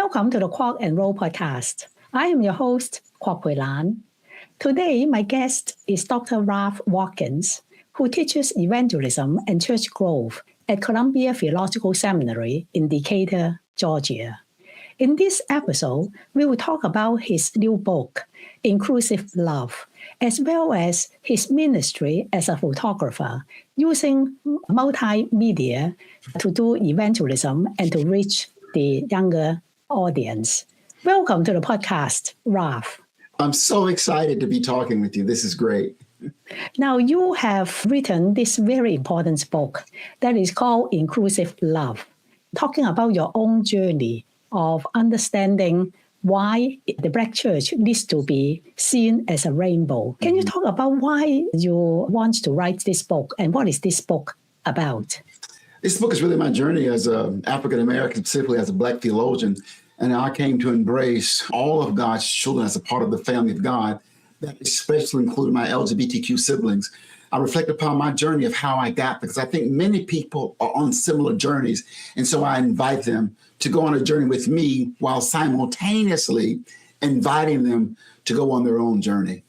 Welcome to the Quark and Roll podcast. I am your host, Kwok Hui Lan. Today, my guest is Dr. Ralph Watkins, who teaches evangelism and church growth at Columbia Theological Seminary in Decatur, Georgia. In this episode, we will talk about his new book, Inclusive Love, as well as his ministry as a photographer, using multimedia to do evangelism and to reach the younger audience. Welcome to the podcast, Ralph. I'm so excited to be talking with you. This is great. Now, you have written this very important book that is called Inclusive Love, talking about your own journey of understanding why the Black church needs to be seen as a rainbow. Can you talk about why you want to write this book and what is this book about? This book is really my journey as an African-American, specifically as a Black theologian. And I came to embrace all of God's children as a part of the family of God, that especially included my LGBTQ siblings. I reflect upon my journey of how I got there, because I think many people are on similar journeys. And so I invite them to go on a journey with me while simultaneously inviting them to go on their own journey.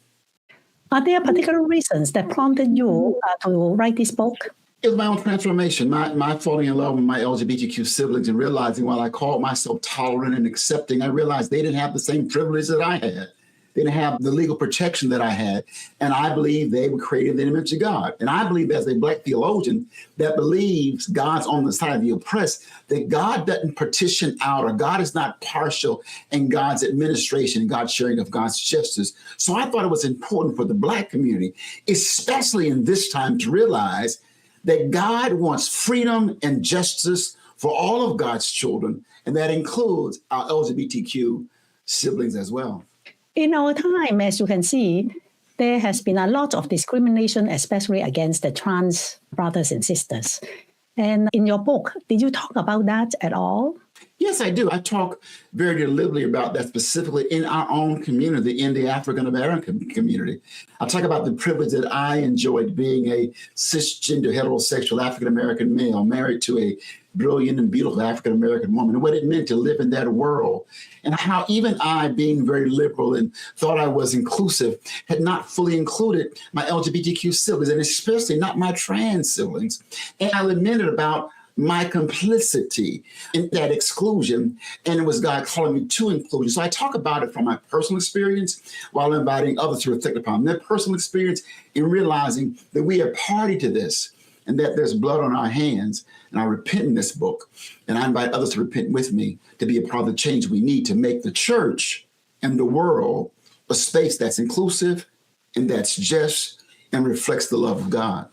Are there particular reasons that prompted you to write this book? It was my own transformation, my falling in love with my LGBTQ siblings and realizing while I called myself tolerant and accepting, I realized they didn't have the same privilege that I had. They didn't have the legal protection that I had. And I believe they were created in the image of God. And I believe as a Black theologian that believes God's on the side of the oppressed, that God doesn't partition out, or God is not partial in God's administration and God's sharing of God's justice. So I thought it was important for the Black community, especially in this time, to realize that God wants freedom and justice for all of God's children, and that includes our LGBTQ siblings as well. In our time, as you can see, there has been a lot of discrimination, especially against the trans brothers and sisters. And in your book, did you talk about that at all? Yes, I do. I talk very deliberately about that, specifically in our own community, in the African-American community. I talk about the privilege that I enjoyed being a cisgender, heterosexual African-American male married to a brilliant and beautiful African-American woman, and what it meant to live in that world, and how even I, being very liberal and thought I was inclusive, had not fully included my LGBTQ siblings, and especially not my trans siblings. And I lamented about my complicity in that exclusion, and it was God calling me to inclusion. So I talk about it from my personal experience while inviting others to reflect upon their personal experience and realizing that we are party to this and that there's blood on our hands. And I repent in this book, and I invite others to repent with me to be a part of the change we need to make the church and the world a space that's inclusive and that's just and reflects the love of God.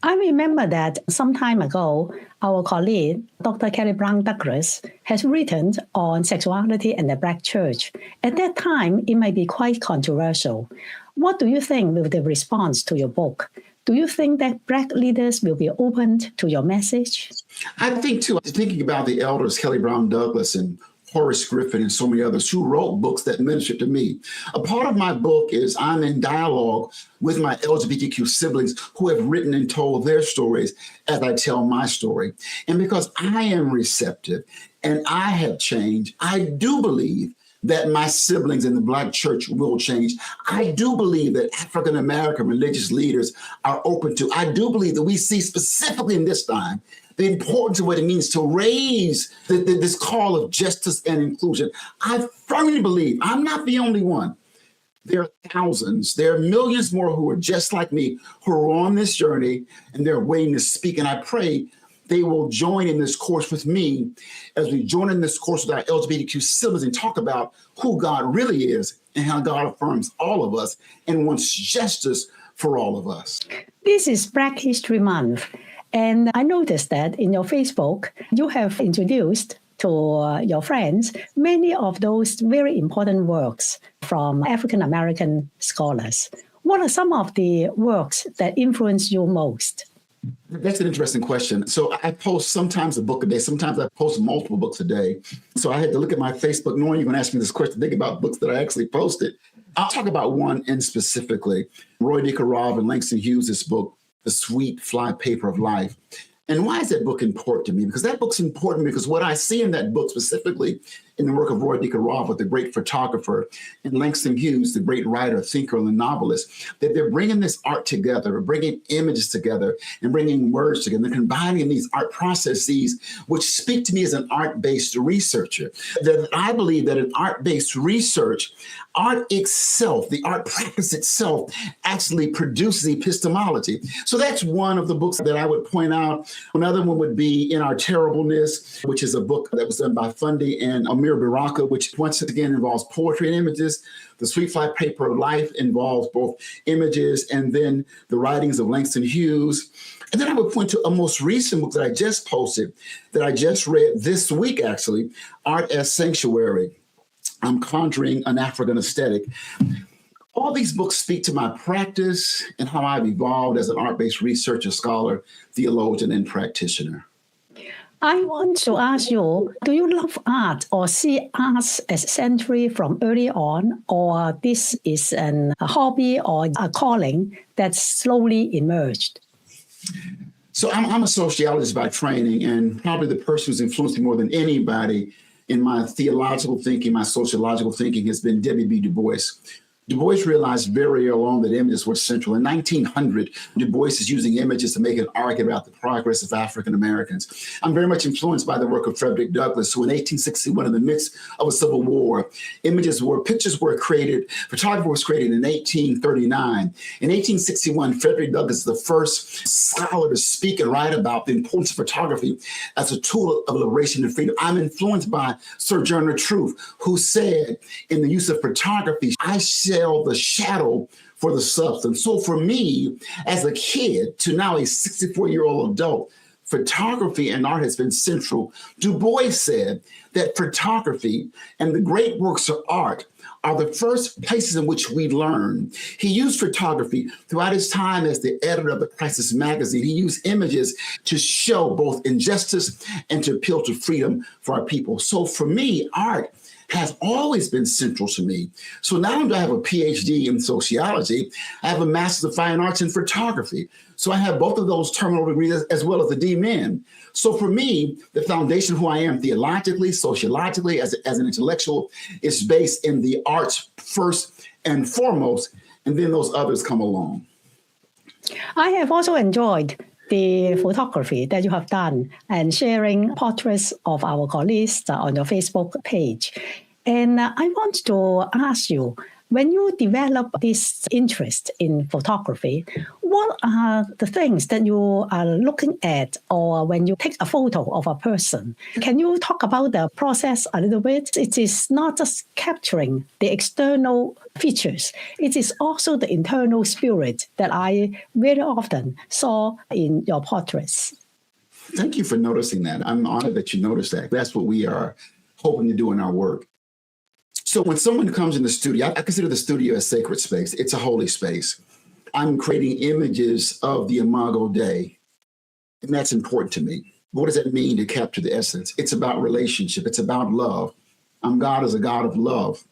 I remember that some time ago, our colleague, Dr. Kelly Brown Douglas, has written on sexuality and the Black church. At that time, it might be quite controversial. What do you think with the response to your book? Do you think that Black leaders will be open to your message? I think, too, thinking about the elders, Kelly Brown Douglas and Horace Griffin and so many others who wrote books that ministered to me. A part of my book is I'm in dialogue with my LGBTQ siblings who have written and told their stories as I tell my story. And because I am receptive and I have changed, I do believe that my siblings in the Black church will change. I do believe that African-American religious leaders are open to. I do believe that we see specifically in this time the importance of what it means to raise this call of justice and inclusion. I firmly believe I'm not the only one. There are thousands, there are millions more who are just like me, who are on this journey and they're waiting to speak. And I pray they will join in this course with me as we join in this course with our LGBTQ siblings and talk about who God really is and how God affirms all of us and wants justice for all of us. This is Black History Month. And I noticed that in your Facebook, you have introduced to your friends many of those very important works from African-American scholars. What are some of the works that influence you most? That's an interesting question. So I post sometimes a book a day. Sometimes I post multiple books a day. So I had to look at my Facebook, knowing you're going to ask me this question, think about books that I actually posted. I'll talk about one in specifically, Roy D. Karov and Langston Hughes' book, The Sweet Fly Paper of Life. And why is that book important to me? Because that book's important because what I see in that book specifically in the work of Roy DeCarava, the great photographer, and Langston Hughes, the great writer, thinker, and novelist, that they're bringing this art together, bringing images together, and bringing words together, and combining these art processes, which speak to me as an art-based researcher. That I believe that in art-based research, art itself, the art practice itself, actually produces epistemology. So that's one of the books that I would point out. Another one would be In Our Terribleness, which is a book that was done by Fundy and Amir Baraka, which once again involves poetry and images. The Sweet Fly Paper of Life involves both images and then the writings of Langston Hughes. And then I would point to a most recent book that I just posted, that I just read this week, actually, Art as Sanctuary. I'm Conjuring an African Aesthetic. All these books speak to my practice and how I've evolved as an art-based researcher, scholar, theologian, and practitioner. I want to ask you, do you love art or see art as century from early on, or this is a hobby or a calling that slowly emerged? So I'm a sociologist by training, and probably the person who's influenced me more than anybody in my theological thinking, my sociological thinking, has been W. B. Du Bois. Du Bois realized very early on that images were central. In 1900, Du Bois is using images to make an argument about the progress of African Americans. I'm very much influenced by the work of Frederick Douglass, who in 1861, in the midst of a civil war, pictures were created, photography was created in 1839. In 1861, Frederick Douglass is the first scholar to speak and write about the importance of photography as a tool of liberation and freedom. I'm influenced by Sojourner Truth, who said, in the use of photography, I sell the shadow for the substance. So for me, as a kid to now a 64-year-old adult, photography and art has been central. Du Bois said that photography and the great works of art are the first places in which we learn. He used photography throughout his time as the editor of the Crisis magazine. He used images to show both injustice and to appeal to freedom for our people. So for me, art has always been central to me. So not only do I have a PhD in sociology, I have a Master's of Fine Arts in photography. So I have both of those terminal degrees as well as the DMin. So for me, the foundation of who I am theologically, sociologically, as an intellectual, is based in the arts first and foremost, and then those others come along. I have also enjoyed the photography that you have done and sharing portraits of our colleagues on your Facebook page. And I want to ask you, when you develop this interest in photography, what are the things that you are looking at, or when you take a photo of a person? Can you talk about the process a little bit? It is not just capturing the external features. It is also the internal spirit that I very often saw in your portraits. Thank you for noticing that. I'm honored that you noticed that. That's what we are hoping to do in our work. So when someone comes in the studio, I consider the studio a sacred space. It's a holy space. I'm creating images of the Imago Dei, and that's important to me. What does that mean to capture the essence? It's about relationship. It's about love. God is a God of love.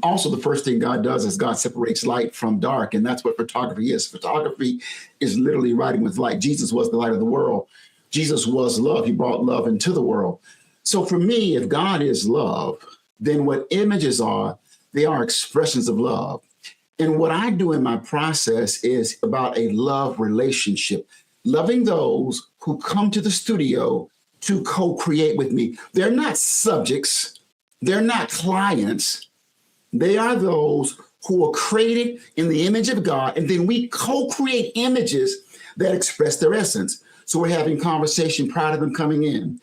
Also, the first thing God does is God separates light from dark, and that's what photography is. Photography is literally writing with light. Jesus was the light of the world. Jesus was love. He brought love into the world. So for me, if God is love, then what images are, they are expressions of love. And what I do in my process is about a love relationship, loving those who come to the studio to co-create with me. They're not subjects. They're not clients. They are those who are created in the image of God, and then we co-create images that express their essence. So we're having conversation prior to them coming in.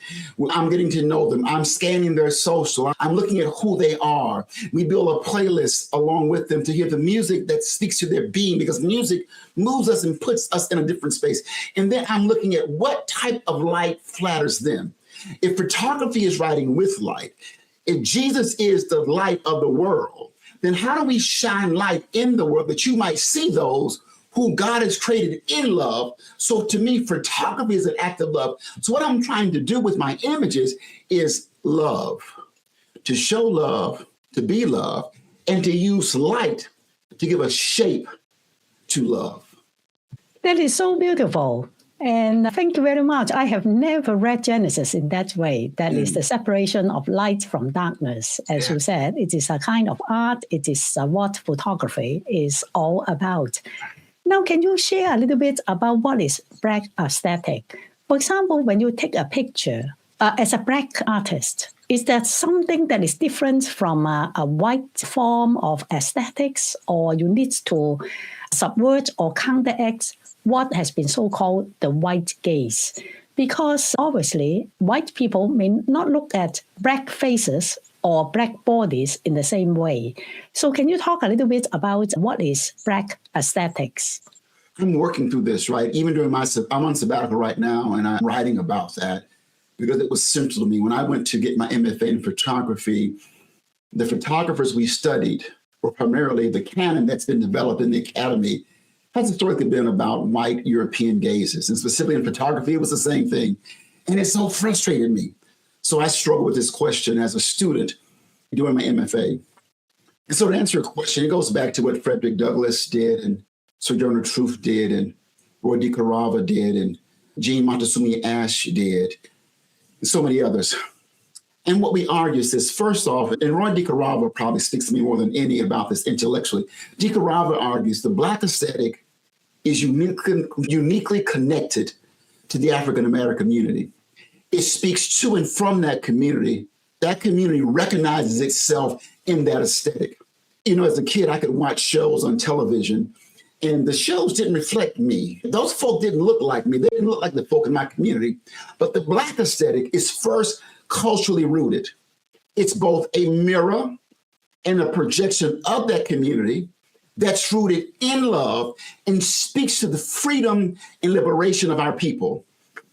I'm getting to know them. I'm scanning their social. I'm looking at who they are. We build a playlist along with them to hear the music that speaks to their being, because music moves us and puts us in a different space. And then I'm looking at what type of light flatters them. If photography is writing with light, if Jesus is the light of the world, then how do we shine light in the world that you might see those who God has created in love? So to me, photography is an act of love. So what I'm trying to do with my images is love, to show love, to be love, and to use light to give a shape to love. That is so beautiful. And thank you very much. I have never read Genesis in that way. That is the separation of light from darkness. As you said, it is a kind of art. It is what photography is all about. Now, can you share a little bit about what is black aesthetic? For example, when you take a picture as a black artist, is that something that is different from a white form of aesthetics, or you need to subvert or counteract what has been so-called the white gaze? Because obviously, white people may not look at black faces or black bodies in the same way. So can you talk a little bit about what is black aesthetics? I'm working through this, right? Even during I'm on sabbatical right now, and I'm writing about that because it was central to me. When I went to get my MFA in photography, the photographers we studied were primarily the canon that's been developed in the academy has historically been about white European gazes. And specifically in photography, it was the same thing. And it so frustrated me. So I struggled with this question as a student doing my MFA. And so to answer your question, it goes back to what Frederick Douglass did and Sojourner Truth did and Roy DeCarava did and Jean Montesumi Ash did and so many others. And what we argue is this. First off, and Roy DeCarava probably speaks to me more than any about this intellectually. DeCarava argues the Black aesthetic is uniquely connected to the African-American community. It speaks to and from that community. That community recognizes itself in that aesthetic. You know, as a kid, I could watch shows on television, and the shows didn't reflect me. Those folk didn't look like me. They didn't look like the folk in my community. But the Black aesthetic is first culturally rooted. It's both a mirror and a projection of that community that's rooted in love and speaks to the freedom and liberation of our people.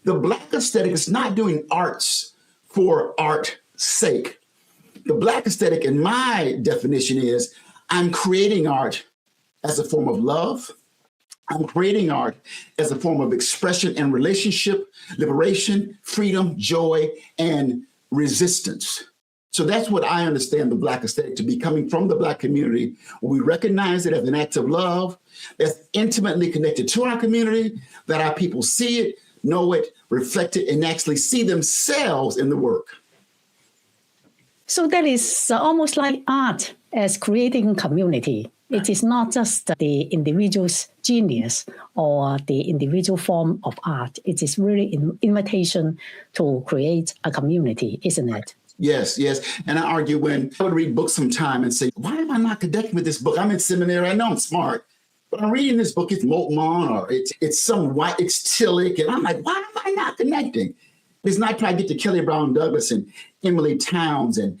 The Black aesthetic is not doing arts for art's sake. The Black aesthetic, in my definition, is I'm creating art as a form of love. I'm creating art as a form of expression and relationship, liberation, freedom, joy, and resistance. So that's what I understand the Black aesthetic to be, coming from the Black community. We recognize it as an act of love that's intimately connected to our community, that our people see it, know it, reflect it, and actually see themselves in the work. So that is almost like art as creating community. It is not just the individual's genius or the individual form of art. It is really an invitation to create a community, isn't it? Yes, yes. And I argue when I would read books sometime and say, why am I not connecting with this book? I'm in seminary. I know I'm smart. But I'm reading this book, it's Moltmann or it's some white, it's Tillich. And I'm like, why am I not connecting? It's not till I get to Kelly Brown Douglas and Emily Towns and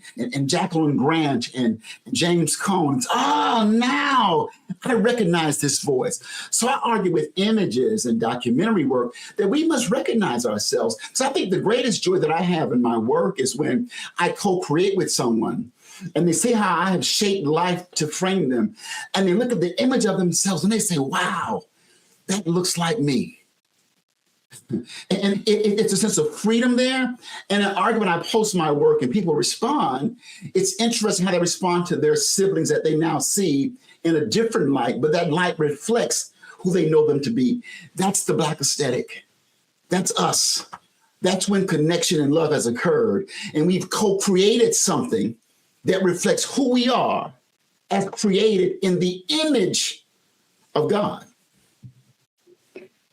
Jacqueline Grant and James Cone. Now I recognize this voice. So I argue with images and documentary work that we must recognize ourselves. So I think the greatest joy that I have in my work is when I co-create with someone and they see how I have shaped life to frame them. And they look at the image of themselves and they say, wow, that looks like me. And it's a sense of freedom there. And an argument, I post my work and people respond. It's interesting how they respond to their siblings that they now see in a different light, but that light reflects who they know them to be. That's the Black aesthetic. That's us. That's when connection and love has occurred. And we've co-created something that reflects who we are as created in the image of God.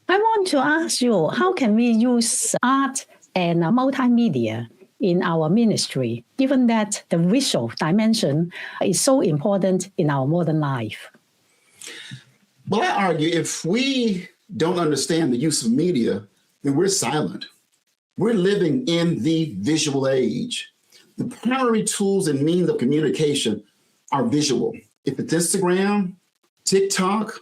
I want to ask you, how can we use art and multimedia in our ministry, given that the visual dimension is so important in our modern life? Well, I argue if we don't understand the use of media, then we're silent. We're living in the visual age. The primary tools and means of communication are visual. If it's Instagram, TikTok,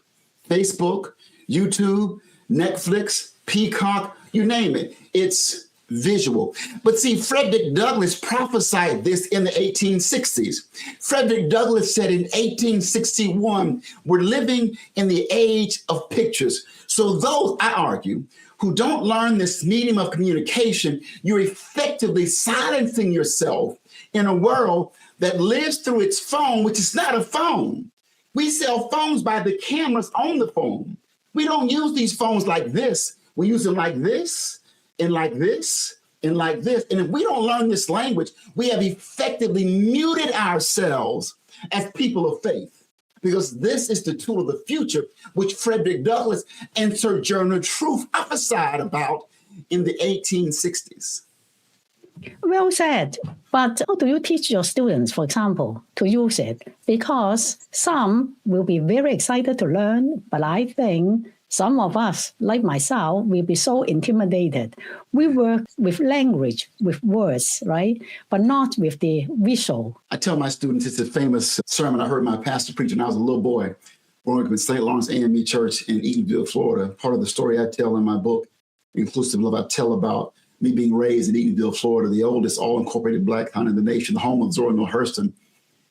Facebook, YouTube, Netflix, Peacock, you name it, it's visual. But see, Frederick Douglass prophesied this in the 1860s. Frederick Douglass said in 1861, we're living in the age of pictures. So those, I argue, who don't learn this medium of communication, you're effectively silencing yourself in a world that lives through its phone, which is not a phone. We sell phones by the cameras on the phone. We don't use these phones like this. We use them like this and like this and like this. And if we don't learn this language, we have effectively muted ourselves as people of faith, because this is the tool of the future, which Frederick Douglass and Sojourner Truth prophesied about in the 1860s. Well said. But how do you teach your students, for example, to use it? Because some will be very excited to learn, but I think some of us, like myself, will be so intimidated. We work with language, with words, right? But not with the visual. I tell my students, it's a famous sermon I heard my pastor preach when I was a little boy, growing up in St. Lawrence AME Church in Eatonville, Florida. Part of the story I tell in my book, Inclusive Love, I tell about me being raised in Eatonville, Florida, the oldest all-incorporated Black town in the nation, the home of Zora Neale Hurston.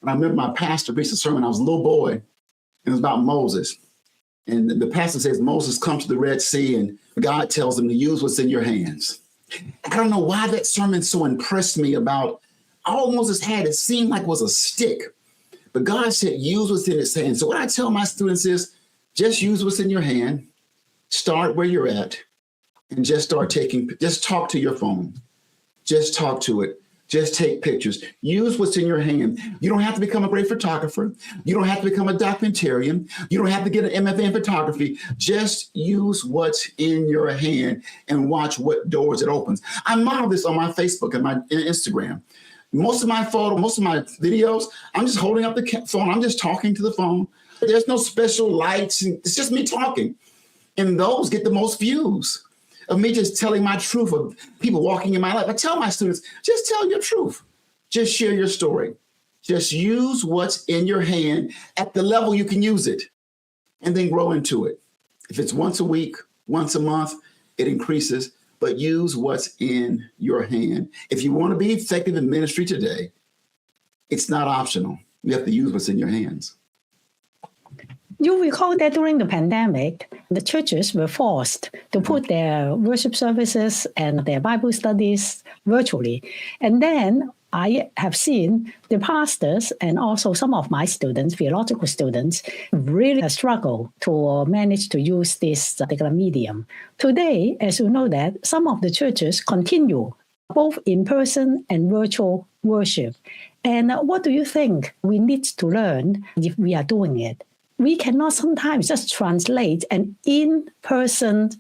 And I remember my pastor preached a sermon. I was a little boy, and it was about Moses. And the pastor says, Moses comes to the Red Sea, and God tells him to use what's in your hands. I don't know why that sermon so impressed me about all Moses had. It seemed like it was a stick. But God said, use what's in his hand. So what I tell my students is, just use what's in your hand, start where you're at, and just talk to your phone. Just talk to it. Just take pictures. Use what's in your hand. You don't have to become a great photographer. You don't have to become a documentarian. You don't have to get an MFA in photography. Just use what's in your hand and watch what doors it opens. I model this on my Facebook and my Instagram. Most of my videos, I'm just holding up the phone. I'm just talking to the phone. There's no special lights. It's just me talking. And those get the most views of me just telling my truth, of people walking in my life. I tell my students, just tell your truth. Just share your story. Just use what's in your hand at the level you can use it, and then grow into it. If it's once a week, once a month, it increases, but use what's in your hand. If you want to be effective in ministry today, it's not optional. You have to use what's in your hands. You recall that during the pandemic, the churches were forced to put their worship services and their Bible studies virtually. And then I have seen the pastors and also some of my students, theological students, really struggle to manage to use this particular medium. Today, as you know, that some of the churches continue both in-person and virtual worship. And what do you think we need to learn if we are doing it? We cannot sometimes just translate an in-person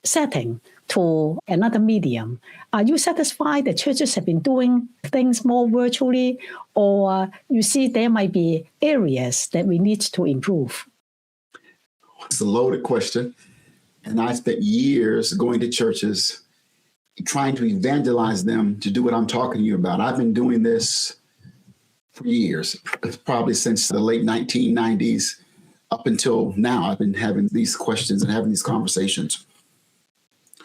setting to another medium. Are you satisfied that churches have been doing things more virtually, or you see there might be areas that we need to improve? It's a loaded question. And I spent years going to churches, trying to evangelize them to do what I'm talking to you about. I've been doing this for years, probably since the late 1990s. Up until now, I've been having these questions and having these conversations.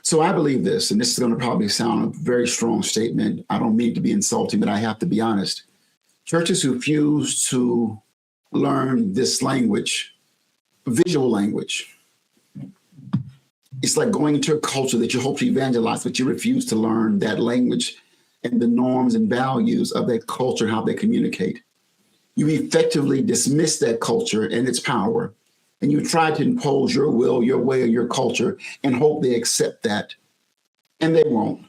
So I believe this, and this is going to probably sound a very strong statement. I don't mean to be insulting, but I have to be honest. Churches who refuse to learn this language, visual language, it's like going into a culture that you hope to evangelize, but you refuse to learn that language and the norms and values of that culture, how they communicate. You effectively dismiss that culture and its power, and you try to impose your will, your way, or your culture, and hope they accept that. And they won't.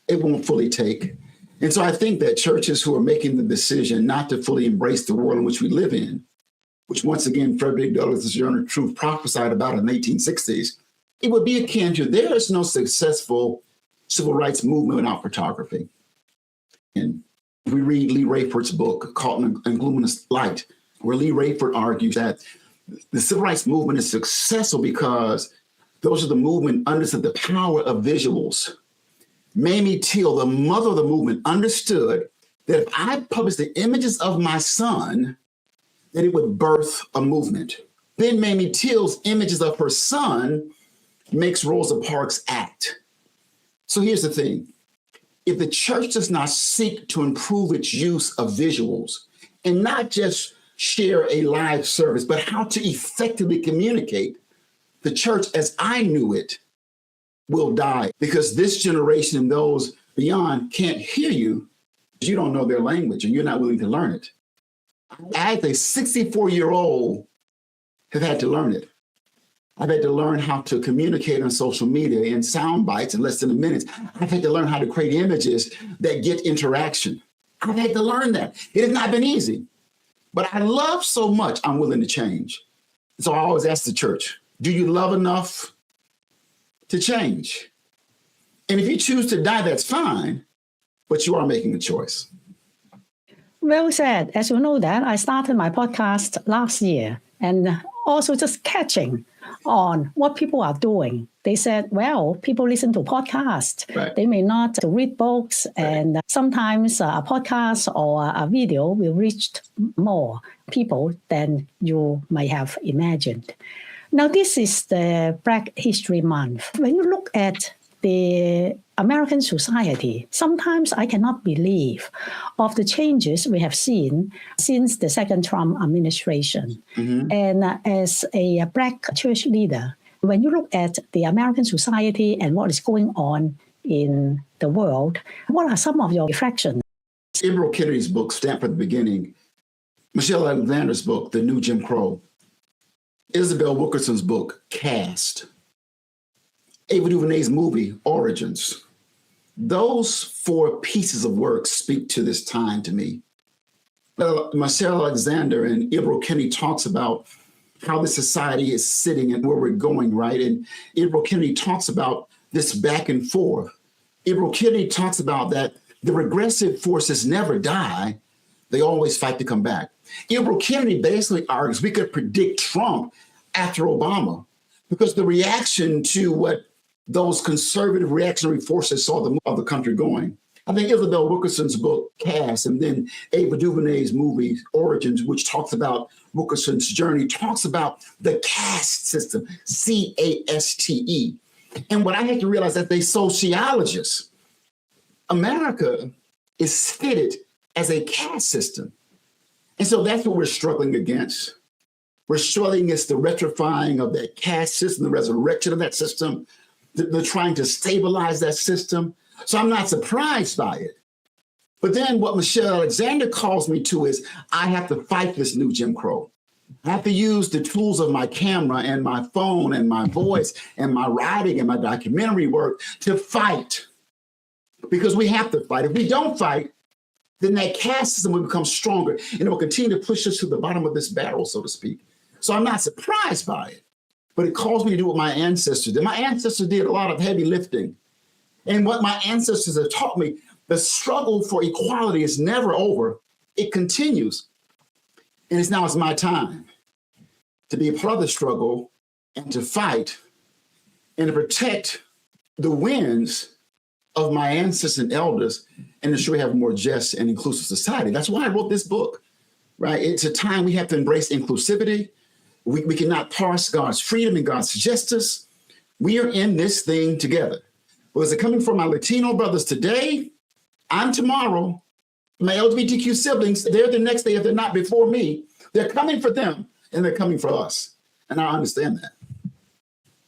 It won't fully take. And so I think that churches who are making the decision not to fully embrace the world in which we live in, which once again, Frederick Douglass' Sojourner Truth prophesied about in the 1860s, it would be akin to, there is no successful civil rights movement without photography. And we read Lee Rayford's book called In Luminous Light, where Lee Rayford argues that the civil rights movement is successful because those are the movement understood the power of visuals. Mamie Till, the mother of the movement, understood that if I published the images of my son, that it would birth a movement. Then Mamie Till's images of her son makes Rosa Parks act. So here's the thing. If the church does not seek to improve its use of visuals and not just share a live service, but how to effectively communicate, the church as I knew it will die, because this generation and those beyond can't hear you because you don't know their language and you're not willing to learn it. I, as a 64-year-old, have had to learn it. I've had to learn how to communicate on social media in sound bites in less than a minute. I've had to learn how to create images that get interaction. I've had to learn that. It has not been easy, but I love so much, I'm willing to change. So I always ask the church, do you love enough to change? And if you choose to die, that's fine, but you are making a choice. Well said. As you know that, I started my podcast last year and also just catching on what people are doing. They said, well, people listen to podcasts. Right. They may not read books. Right. And sometimes a podcast or a video will reach more people than you might have imagined. Now, this is the Black History Month. When you look at the American society, sometimes I cannot believe of the changes we have seen since the second Trump administration. Mm-hmm. And as a Black church leader, when you look at the American society and what is going on in the world, what are some of your reflections? Ibram Kennedy's book, Stamped at the Beginning, Michelle Alexander's book, The New Jim Crow, Isabel Wilkerson's book, Caste, Ava DuVernay's movie, Origins. Those 4 pieces of work speak to this time to me. Michelle Alexander and Ibram Kennedy talks about how the society is sitting and where we're going, right? And Ibram Kennedy talks about this back and forth. Ibram Kennedy talks about that the regressive forces never die. They always fight to come back. Ibram Kennedy basically argues we could predict Trump after Obama because the reaction to what those conservative reactionary forces saw the country going. I think Isabel Wilkerson's book, Caste, and then Ava DuVernay's movie, Origins, which talks about Wilkerson's journey, talks about the caste system, C-A-S-T-E. And what I had to realize that they sociologists, America is fitted as a caste system. And so that's what we're struggling against. We're struggling against the retrofying of that caste system, the resurrection of that system. They're trying to stabilize that system. So I'm not surprised by it. But then what Michelle Alexander calls me to is I have to fight this new Jim Crow. I have to use the tools of my camera and my phone and my voice and my writing and my documentary work to fight. Because we have to fight. If we don't fight, then that caste system will become stronger and it will continue to push us to the bottom of this barrel, so to speak. So I'm not surprised by it. But it calls me to do what my ancestors did. My ancestors did a lot of heavy lifting. And what my ancestors have taught me, the struggle for equality is never over. It continues. And it's my time to be a part of the struggle and to fight and to protect the wins of my ancestors and elders and ensure we have a more just and inclusive society. That's why I wrote this book, right? It's a time we have to embrace inclusivity. We cannot parse God's freedom and God's justice. We are in this thing together. Was it coming from my Latino brothers today? I'm tomorrow. My LGBTQ siblings, they're the next day if they're not before me. They're coming for them and they're coming for us. And I understand that.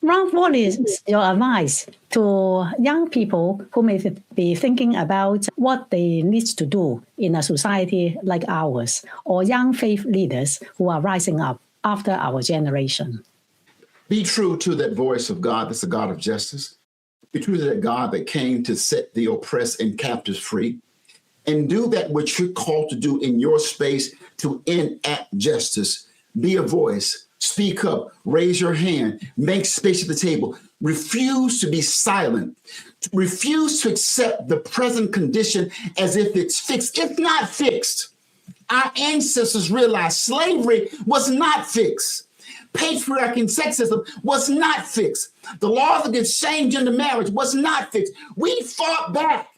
Ralph, what is your advice to young people who may be thinking about what they need to do in a society like ours, or young faith leaders who are rising up after our generation? Be true to that voice of God that's the God of justice. Be true to that God that came to set the oppressed and captives free. And do that which you're called to do in your space to enact justice. Be a voice. Speak up. Raise your hand. Make space at the table. Refuse to be silent. Refuse to accept the present condition as if it's fixed. It's not fixed. Our ancestors realized slavery was not fixed. Patriarchy and sexism was not fixed. The laws against same gender marriage was not fixed. We fought back.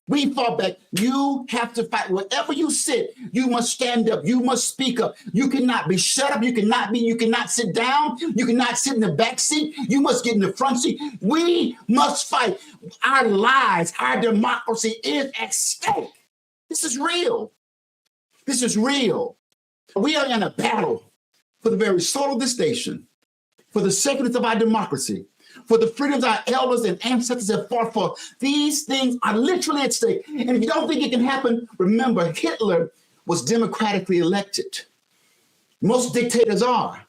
We fought back. You have to fight. Wherever you sit, you must stand up. You must speak up. You cannot be shut up. You cannot sit down. You cannot sit in the back seat. You must get in the front seat. We must fight. Our lives, our democracy is at stake. This is real. This is real. We are in a battle for the very soul of this nation, for the sacredness of our democracy, for the freedoms our elders and ancestors have fought for. These things are literally at stake. And if you don't think it can happen, remember, Hitler was democratically elected. Most dictators are.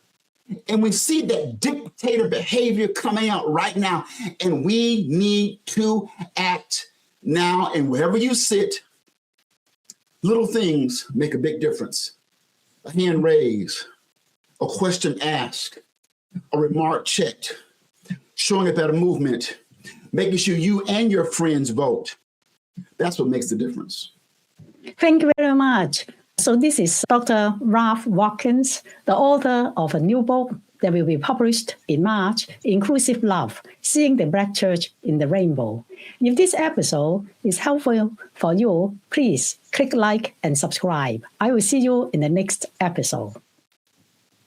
And we see that dictator behavior coming out right now. And we need to act now. And wherever you sit, little things make a big difference. A hand raised, a question asked, a remark checked, showing up at a movement, making sure you and your friends vote. That's what makes the difference. Thank you very much. So this is Dr. Ralph Watkins, the author of a new book that will be published in March, Inclusive Love, Seeing the Black Church in the Rainbow. If this episode is helpful for you, please click like and subscribe. I will see you in the next episode.